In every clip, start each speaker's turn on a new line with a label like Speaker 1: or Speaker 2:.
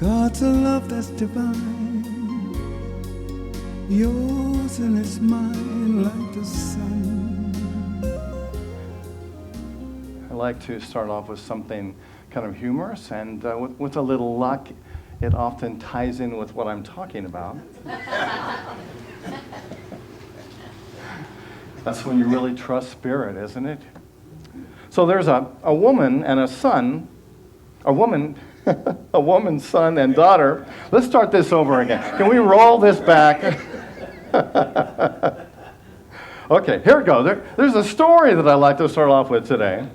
Speaker 1: God's a love that's divine, yours and it's mine like the sun.
Speaker 2: I like to start off with something kind of humorous, and with a little luck, it often ties in with what I'm talking about. That's when you really trust Spirit, isn't it? So there's a woman and a son, a woman's son and daughter. Let's start this over again. Can we roll this back? Okay, here we go. There's a story that I like to start off with today.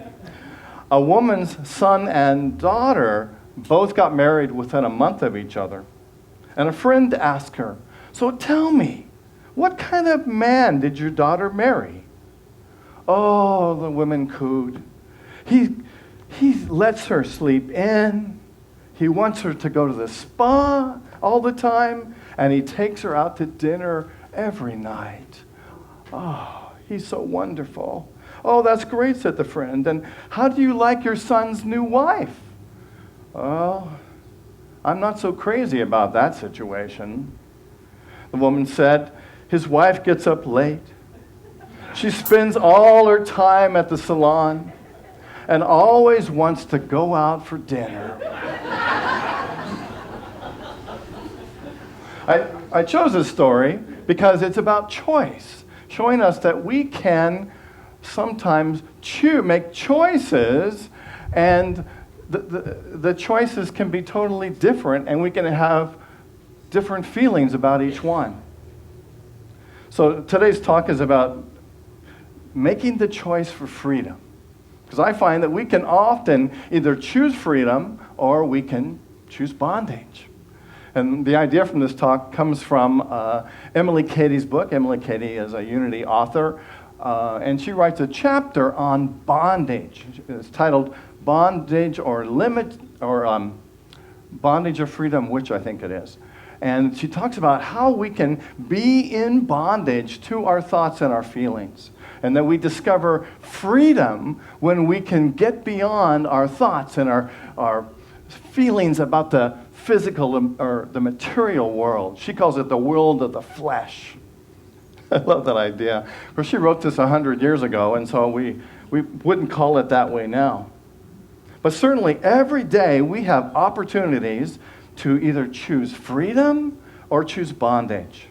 Speaker 2: A woman's son and daughter both got married within a month of each other. And a friend asked her, "So tell me, what kind of man did your daughter marry?" "Oh," the woman cooed, He lets her sleep in. He wants her to go to the spa all the time. And he takes her out to dinner every night." "Oh, he's so wonderful." "Oh, that's great," said the friend. "And how do you like your son's new wife?" "Oh, I'm not so crazy about that situation." The woman said, "His wife gets up late. She spends all her time at the salon and always wants to go out for dinner." I chose this story because it's about choice, showing us that we can sometimes make choices, and the choices can be totally different, and we can have different feelings about each one. So today's talk is about making the choice for freedom. Because I find that we can often either choose freedom or we can choose bondage. And the idea from this talk comes from Emily Cady's book. Emily Cady is a Unity author, and she writes a chapter on bondage. It's titled Bondage or Limit, or Bondage or Freedom, which I think it is. And she talks about how we can be in bondage to our thoughts and our feelings. And that we discover freedom when we can get beyond our thoughts and our feelings about the physical or the material world. She calls it the world of the flesh. I love that idea. Of course, she wrote this 100 years ago, and so we wouldn't call it that way now. But certainly every day we have opportunities to either choose freedom or choose bondage.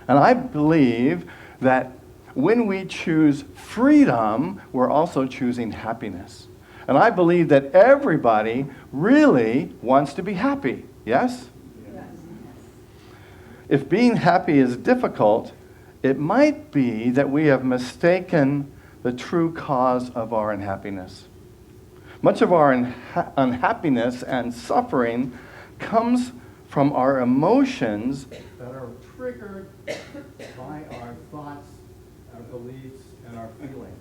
Speaker 2: And I believe that when we choose freedom, we're also choosing happiness. And I believe that everybody really wants to be happy. Yes? Yes. If being happy is difficult, it might be that we have mistaken the true cause of our unhappiness. Much of our unhappiness and suffering comes from our emotions that are triggered by our thoughts, our beliefs, and our feelings.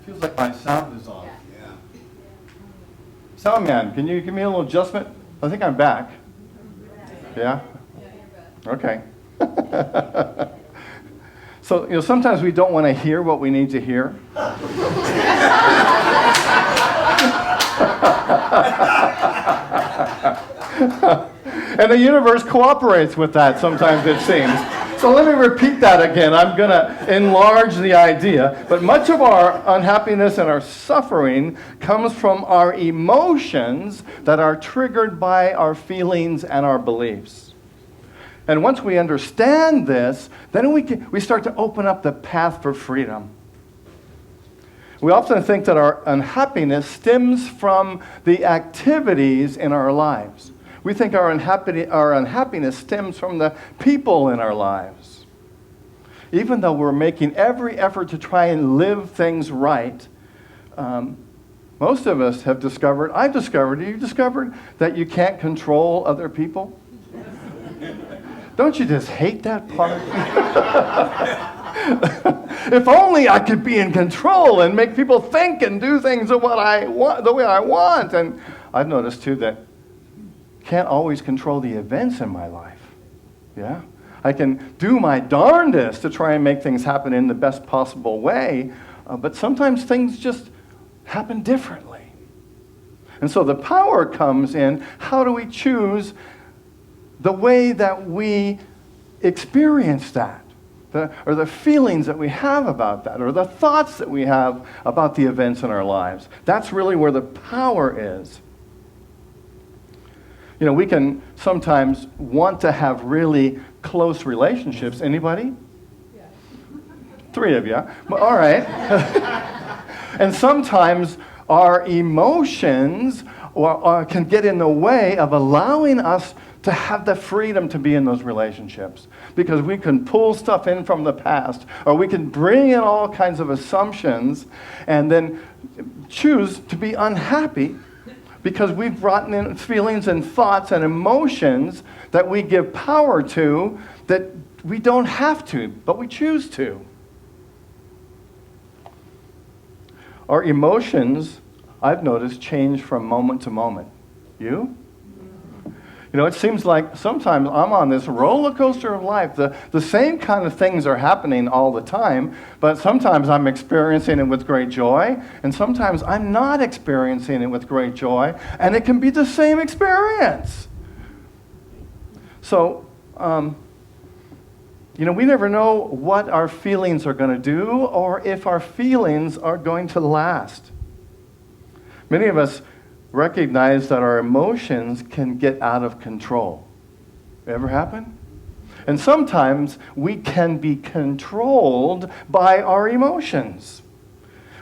Speaker 2: Feels like my sound is off.
Speaker 1: Yeah.
Speaker 2: Sound man, can you give me a little adjustment? I think I'm back. Yeah? Okay. So, sometimes we don't want to hear what we need to hear. And the universe cooperates with that sometimes, it seems. So let me repeat that again. I'm going to enlarge the idea. But much of our unhappiness and our suffering comes from our emotions that are triggered by our feelings and our beliefs. And once we understand this, then we start to open up the path for freedom. We often think that our unhappiness stems from the activities in our lives. We think our unhappiness stems from the people in our lives. Even though we're making every effort to try and live things right, most of us have discovered, you've discovered that you can't control other people? Don't you just hate that part? If only I could be in control and make people think and do things the way I want. And I've noticed too that I can't always control the events in my life. Yeah? I can do my darndest to try and make things happen in the best possible way, but sometimes things just happen differently. And so the power comes in, how do we choose the way that we experience that? Or the feelings that we have about that, or the thoughts that we have about the events in our lives. That's really where the power is. You know, we can sometimes want to have really close relationships. Anybody? Yeah. 3 of you. Well, all right. And sometimes our emotions can get in the way of allowing us to have the freedom to be in those relationships. Because we can pull stuff in from the past, or we can bring in all kinds of assumptions and then choose to be unhappy because we've brought in feelings and thoughts and emotions that we give power to that we don't have to, but we choose to. Our emotions, I've noticed, change from moment to moment. You? You know, it seems like sometimes I'm on this roller coaster of life. The same kind of things are happening all the time, but sometimes I'm experiencing it with great joy, and sometimes I'm not experiencing it with great joy, and it can be the same experience. So, you know, we never know what our feelings are going to do or if our feelings are going to last. Many of us recognize that our emotions can get out of control. Ever happen? And sometimes we can be controlled by our emotions.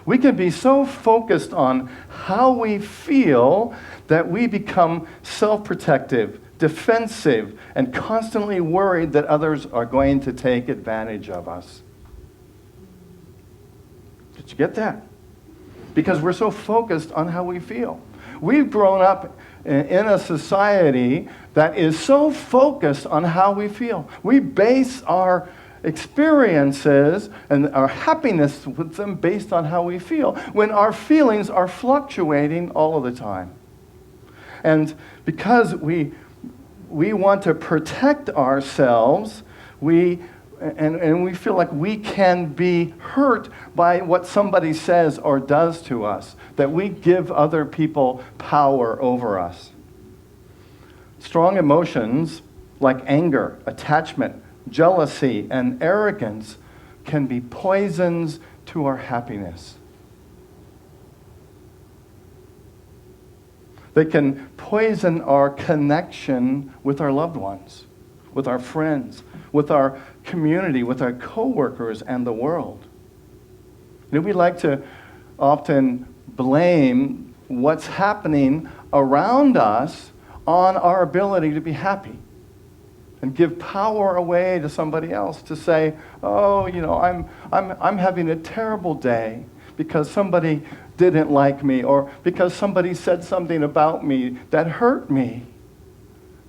Speaker 2: We can be so focused on how we feel that we become self-protective, defensive, and constantly worried that others are going to take advantage of us. Did you get that? Because we're so focused on how we feel. We've grown up in a society that is so focused on how we feel. We base our experiences and our happiness with them based on how we feel, when our feelings are fluctuating all of the time. And because we want to protect ourselves, we feel like we can be hurt by what somebody says or does to us, that we give other people power over us. Strong emotions like anger, attachment, jealousy, and arrogance can be poisons to our happiness. They can poison our connection with our loved ones, with our friends, with our community, with our coworkers, and the world. You know, we like to often blame what's happening around us on our ability to be happy, and give power away to somebody else to say, "Oh, you know, I'm having a terrible day because somebody didn't like me, or because somebody said something about me that hurt me.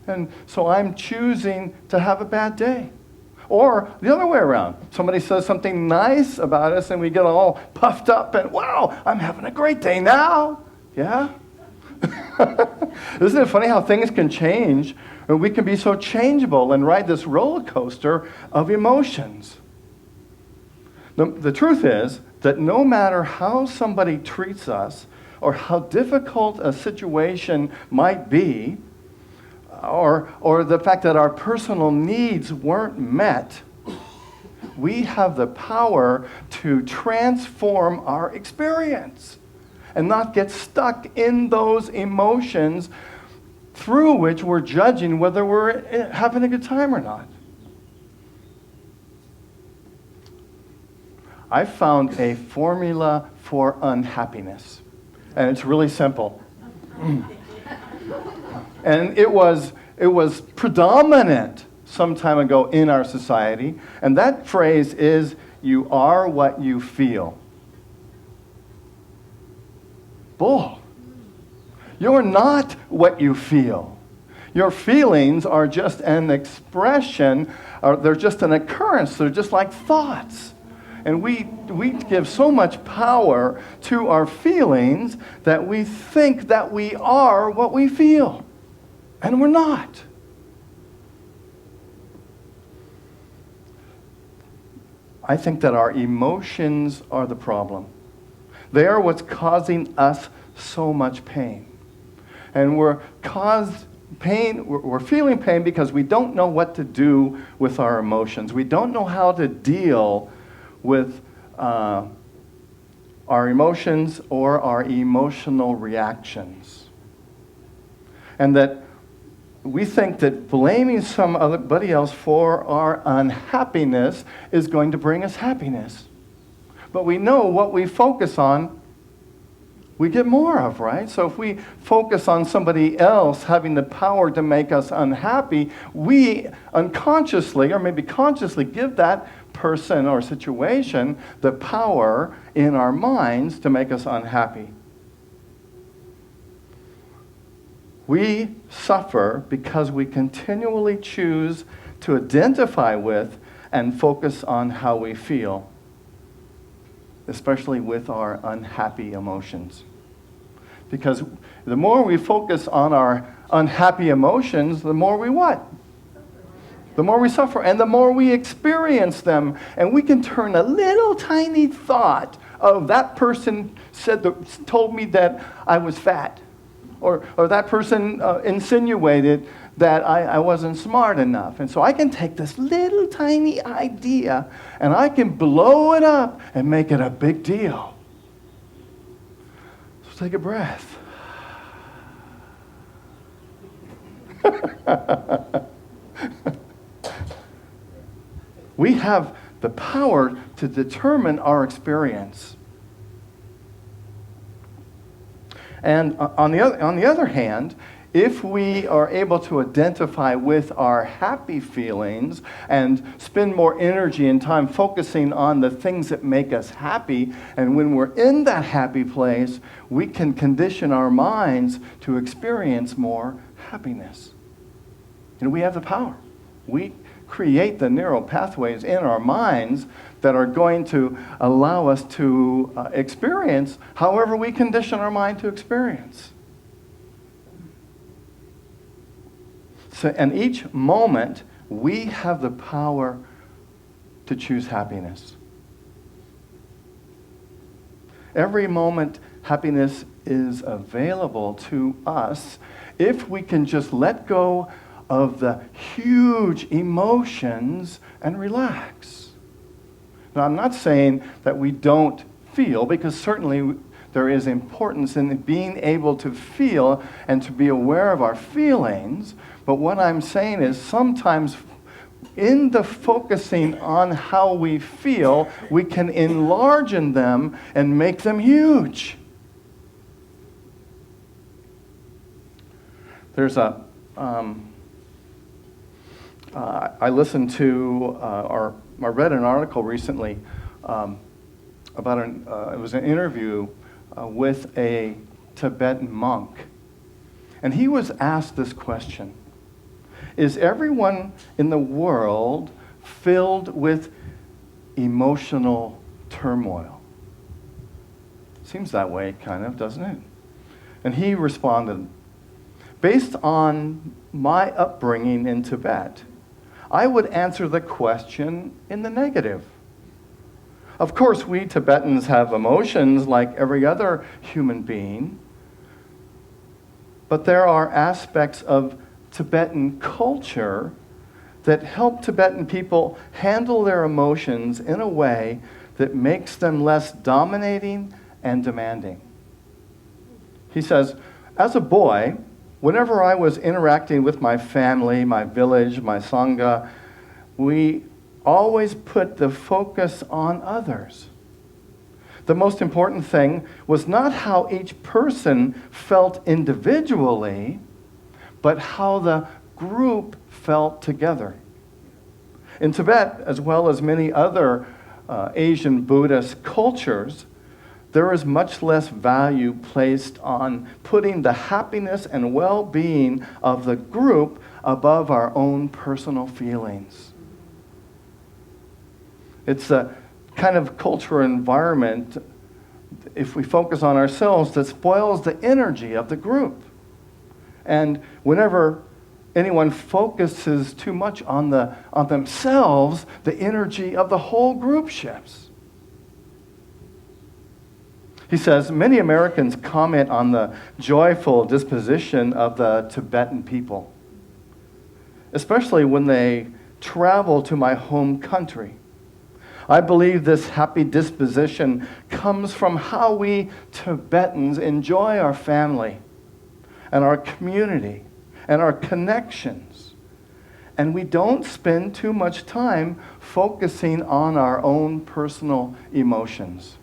Speaker 2: And so I'm choosing to have a bad day." Or the other way around. Somebody says something nice about us and we get all puffed up and, "Wow, I'm having a great day now." Yeah? Isn't it funny how things can change, and we can be so changeable and ride this roller coaster of emotions? The truth is that no matter how somebody treats us or how difficult a situation might be, or the fact that our personal needs weren't met, we have the power to transform our experience and not get stuck in those emotions through which we're judging whether we're having a good time or not. I found a formula for unhappiness, and it's really simple. And it was predominant some time ago in our society, and that phrase is, "You are what you feel." Bull. You're not what you feel. Your feelings are just an expression, or they're just an occurrence. They're just like thoughts. And we give so much power to our feelings that we think that we are what we feel. And we're not. I think that our emotions are the problem. They are what's causing us so much pain. And we're caused pain, we're feeling pain because we don't know what to do with our emotions. We don't know how to deal with our emotions or our emotional reactions. And that we think that blaming somebody else for our unhappiness is going to bring us happiness. But we know what we focus on, we get more of, right? So if we focus on somebody else having the power to make us unhappy, we unconsciously or maybe consciously give that person or situation the power in our minds to make us unhappy. We suffer because we continually choose to identify with and focus on how we feel, especially with our unhappy emotions. Because the more we focus on our unhappy emotions, the more we what? The more we suffer, and the more we experience them. And we can turn a little tiny thought of that person told me that I was fat. Or that person insinuated that I wasn't smart enough. And so I can take this little tiny idea and I can blow it up and make it a big deal. So take a breath. We have the power to determine our experience. And on the other hand, if we are able to identify with our happy feelings and spend more energy and time focusing on the things that make us happy, and when we're in that happy place, we can condition our minds to experience more happiness. And we have the power. We create the neural pathways in our minds that are going to allow us to experience however we condition our mind to experience. So, and each moment, we have the power to choose happiness. Every moment, happiness is available to us if we can just let go of the huge emotions and relax. Now, I'm not saying that we don't feel, because certainly there is importance in being able to feel and to be aware of our feelings. But what I'm saying is sometimes in the focusing on how we feel, we can enlarge in them and make them huge. There's a I listened to, or I read an article recently about it was an interview with a Tibetan monk. And he was asked this question: is everyone in the world filled with emotional turmoil? Seems that way, kind of, doesn't it? And he responded, based on my upbringing in Tibet, I would answer the question in the negative. Of course, we Tibetans have emotions like every other human being, but there are aspects of Tibetan culture that help Tibetan people handle their emotions in a way that makes them less dominating and demanding. He says, as a boy, whenever I was interacting with my family, my village, my sangha, we always put the focus on others. The most important thing was not how each person felt individually, but how the group felt together. In Tibet, as well as many other Asian Buddhist cultures, there is much less value placed on putting the happiness and well-being of the group above our own personal feelings. It's a kind of cultural environment, if we focus on ourselves, that spoils the energy of the group. And whenever anyone focuses too much on themselves, the energy of the whole group shifts. He says, many Americans comment on the joyful disposition of the Tibetan people, especially when they travel to my home country. I believe this happy disposition comes from how we Tibetans enjoy our family and our community and our connections. And we don't spend too much time focusing on our own personal emotions.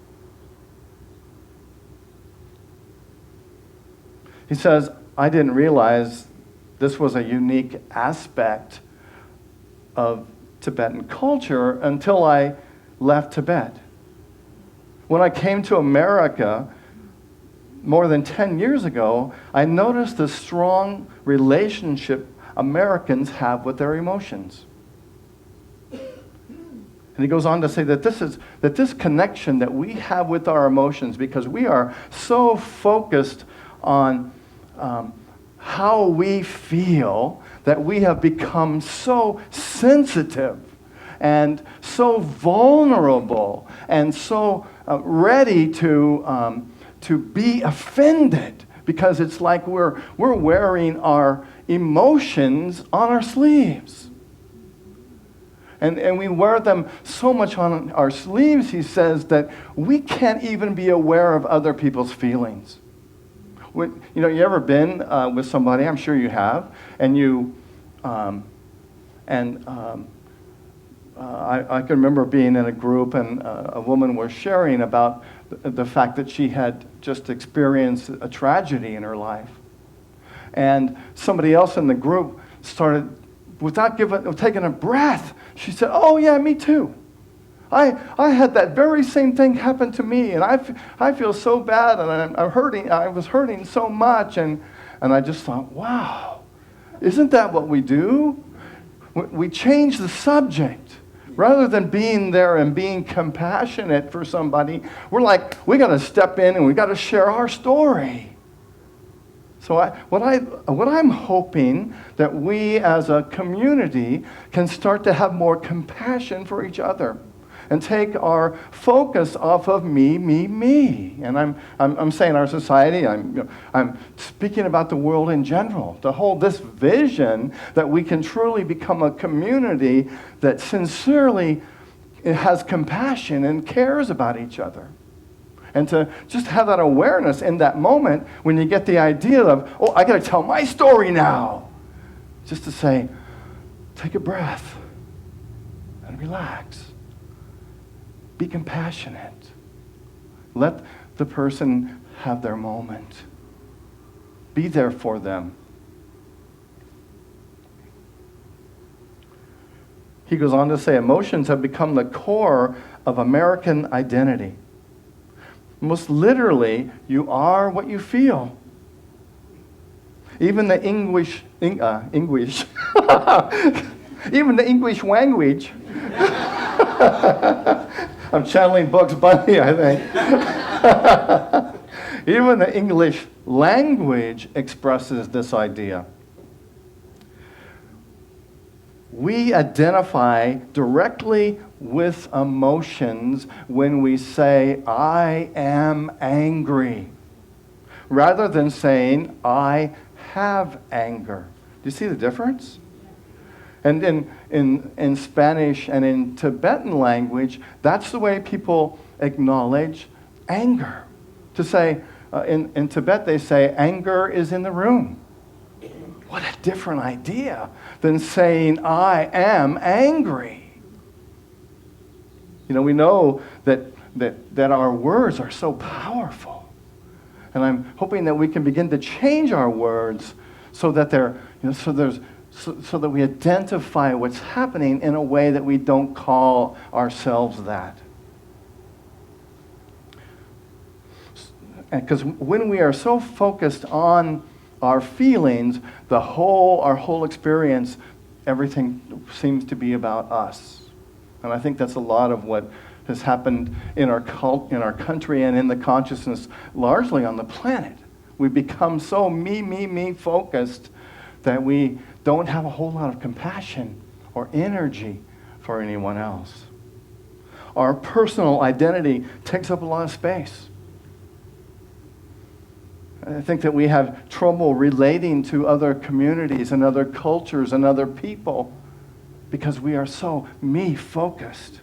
Speaker 2: He says, I didn't realize this was a unique aspect of Tibetan culture until I left Tibet. When I came to America more than 10 years ago, I noticed the strong relationship Americans have with their emotions. And he goes on to say that this connection that we have with our emotions, because we are so focused on how we feel, that we have become so sensitive and so vulnerable and so ready to be offended, because it's like we're wearing our emotions on our sleeves. And we wear them so much on our sleeves, he says, that we can't even be aware of other people's feelings. You ever been with somebody, I'm sure you have, and I can remember being in a group, and a woman was sharing about the fact that she had just experienced a tragedy in her life. And somebody else in the group started, without taking a breath, she said, "Oh yeah, me too. I had that very same thing happen to me, and I feel so bad, and I'm hurting. I was hurting so much," and I just thought, wow, isn't that what we do? We change the subject. Rather than being there and being compassionate for somebody, we're like, we got to step in and we got to share our story. So what I'm hoping that we as a community can start to have more compassion for each other and take our focus off of me. And I'm saying our society, I'm speaking about the world in general, to hold this vision that we can truly become a community that sincerely has compassion and cares about each other. And to just have that awareness in that moment when you get the idea of, oh, I got to tell my story now. Just to say, take a breath and relax. Be compassionate. Let the person have their moment. Be there for them. He goes on to say, emotions have become the core of American identity. Most literally, you are what you feel. Even the English, even the English language. I'm channeling Bugs Bunny, I think. Even the English language expresses this idea. We identify directly with emotions when we say, I am angry, rather than saying, I have anger. Do you see the difference? And in Spanish and in Tibetan language, that's the way people acknowledge anger. To say, in Tibet they say, anger is in the room. What a different idea than saying, I am angry. We know that our words are so powerful. And I'm hoping that we can begin to change our words so that so that we identify what's happening in a way that we don't call ourselves that. Because when we are so focused on our feelings, our whole experience, everything seems to be about us. And I think that's a lot of what has happened in our country and in the consciousness largely on the planet. We become so me focused that we don't have a whole lot of compassion or energy for anyone else. Our personal identity takes up a lot of space. I think that we have trouble relating to other communities and other cultures and other people because we are so me-focused.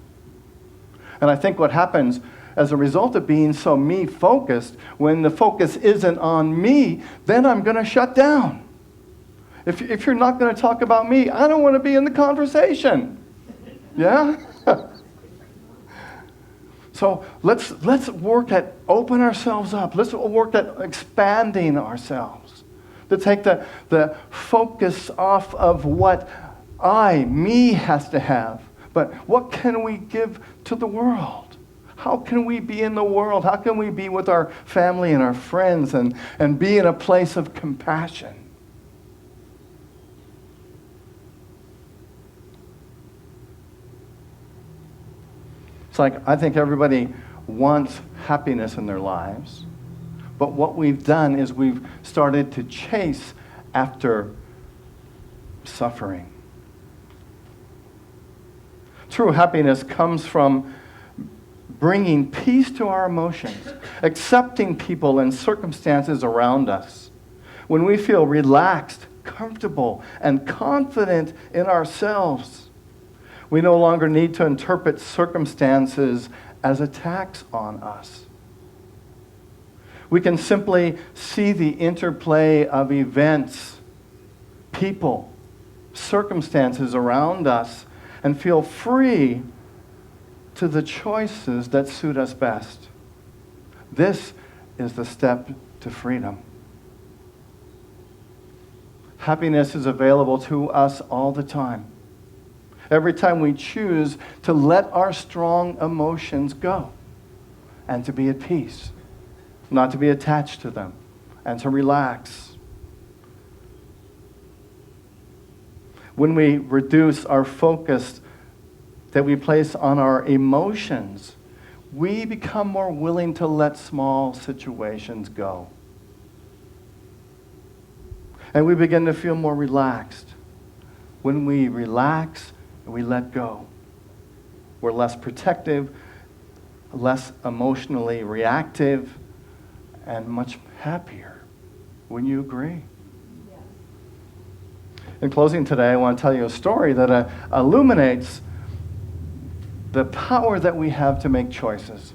Speaker 2: And I think what happens as a result of being so me-focused, when the focus isn't on me, then I'm going to shut down. If you're not going to talk about me, I don't want to be in the conversation. Yeah? So let's work at open ourselves up. Let's work at expanding ourselves. To take the focus off of what me has to have. But what can we give to the world? How can we be in the world? How can we be with our family and our friends and be in a place of compassion? It's like, I think everybody wants happiness in their lives, but what we've done is we've started to chase after suffering. True happiness comes from bringing peace to our emotions, accepting people and circumstances around us. When we feel relaxed, comfortable, and confident in ourselves, we no longer need to interpret circumstances as attacks on us. We can simply see the interplay of events, people, circumstances around us, and feel free to the choices that suit us best. This is the step to freedom. Happiness is available to us all the time. Every time we choose to let our strong emotions go and to be at peace, not to be attached to them, and to relax. When we reduce our focus that we place on our emotions, we become more willing to let small situations go. And we begin to feel more relaxed. When we relax, we let go. We're less protective, less emotionally reactive, and much happier. Wouldn't you agree? Yes. In closing today, I want to tell you a story that illuminates the power that we have to make choices.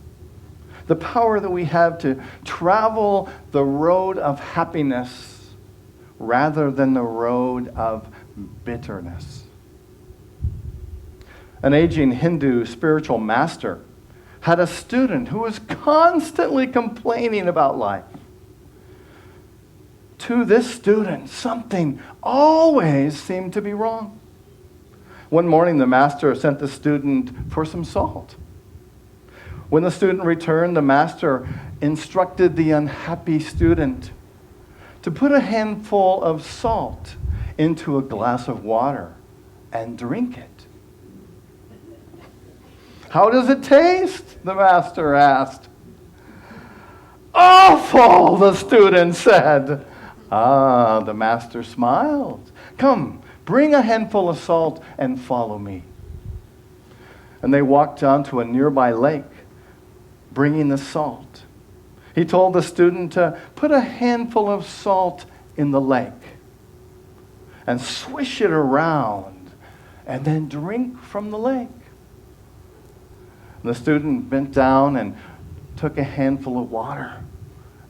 Speaker 2: The power that we have to travel the road of happiness rather than the road of bitterness. An aging Hindu spiritual master had a student who was constantly complaining about life. To this student, something always seemed to be wrong. One morning, the master sent the student for some salt. When the student returned, the master instructed the unhappy student to put a handful of salt into a glass of water and drink it. "How does it taste?" the master asked. "Awful," the student said. The master smiled. "Come, bring a handful of salt and follow me." And they walked down to a nearby lake, bringing the salt. He told the student to put a handful of salt in the lake and swish it around and then drink from the lake. The student bent down and took a handful of water.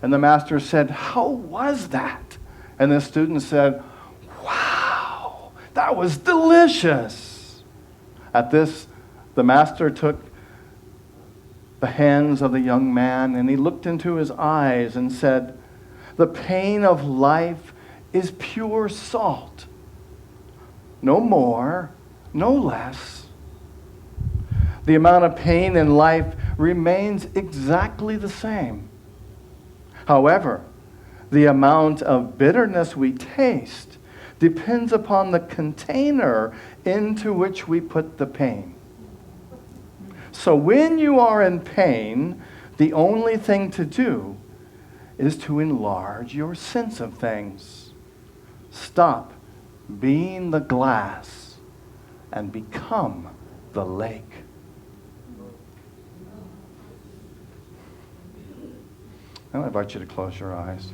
Speaker 2: And the master said, "How was that?" And the student said, "Wow, that was delicious." At this, the master took the hands of the young man and he looked into his eyes and said, "The pain of life is pure salt. No more, no less. The amount of pain in life remains exactly the same. However, the amount of bitterness we taste depends upon the container into which we put the pain. So when you are in pain, the only thing to do is to enlarge your sense of things. Stop being the glass and become the lake." I invite you to close your eyes.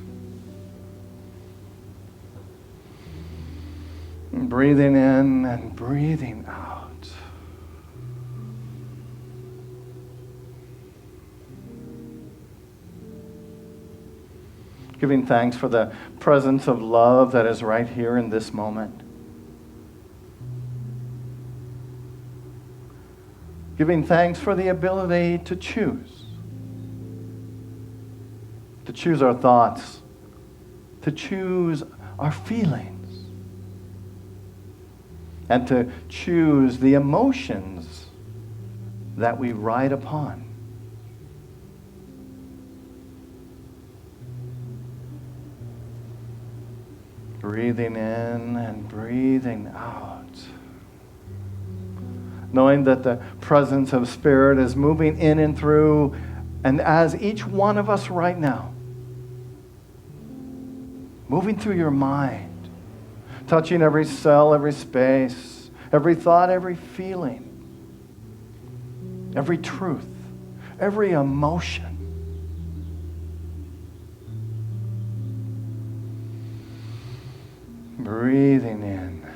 Speaker 2: Breathing in and breathing out. Giving thanks for the presence of love that is right here in this moment. Giving thanks for the ability to choose. To choose our thoughts. To choose our feelings. And to choose the emotions that we ride upon. Breathing in and breathing out. Knowing that the presence of Spirit is moving in and through, and as each one of us right now, moving through your mind, touching every cell, every space, every thought, every feeling, every truth, every emotion. Breathing in.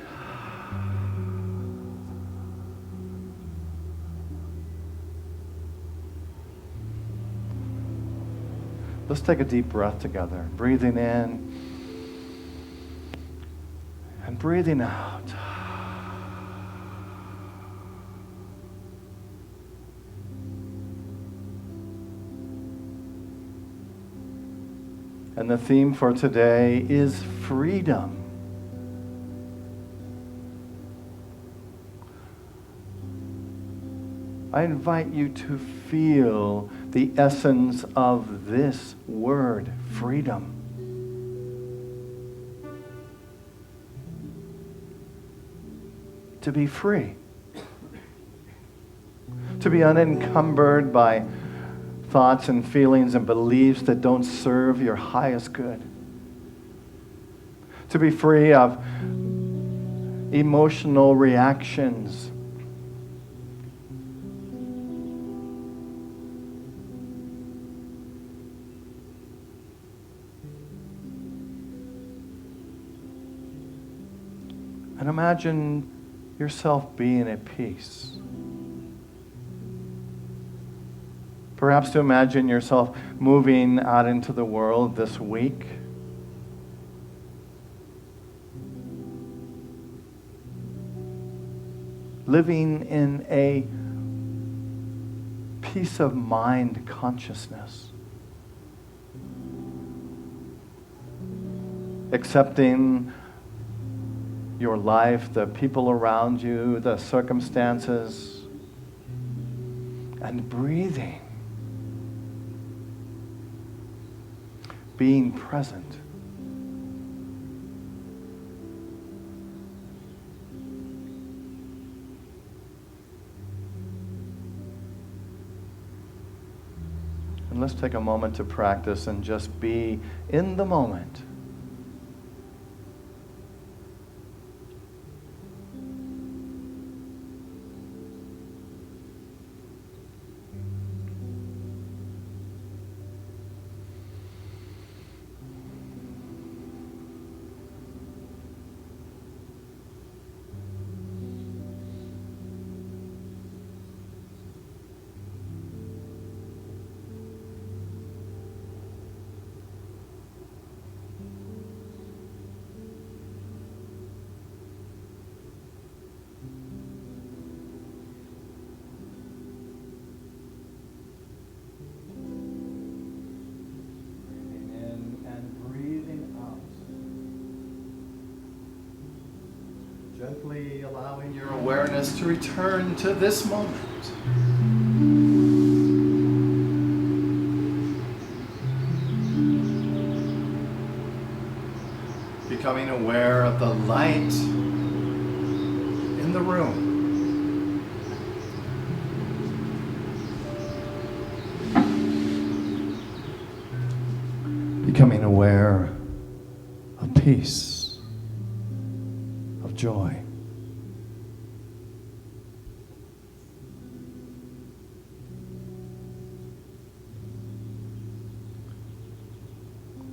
Speaker 2: Let's take a deep breath together. Breathing in and breathing out. And the theme for today is freedom. I invite you to feel the essence of this word, freedom. To be free. To be unencumbered by thoughts and feelings and beliefs that don't serve your highest good. To be free of emotional reactions. And imagine yourself being at peace. Perhaps to imagine yourself moving out into the world this week. Living in a peace of mind consciousness. Accepting your life, the people around you, the circumstances, and breathing. Being present. And let's take a moment to practice and just be in the moment. Gently allowing your awareness to return to this moment. Becoming aware of the light in the room. Becoming aware of peace, of joy.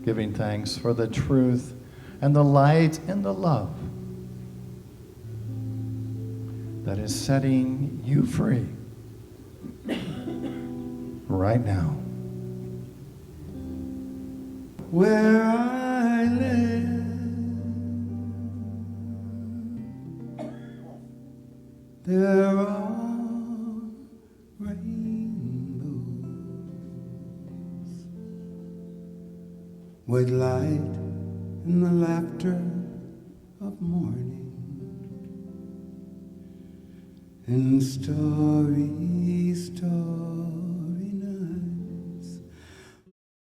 Speaker 2: Giving thanks for the truth and the light and the love that is setting you free right now.
Speaker 1: Where I live, there are rainbows with light and the laughter of morning, and starry, starry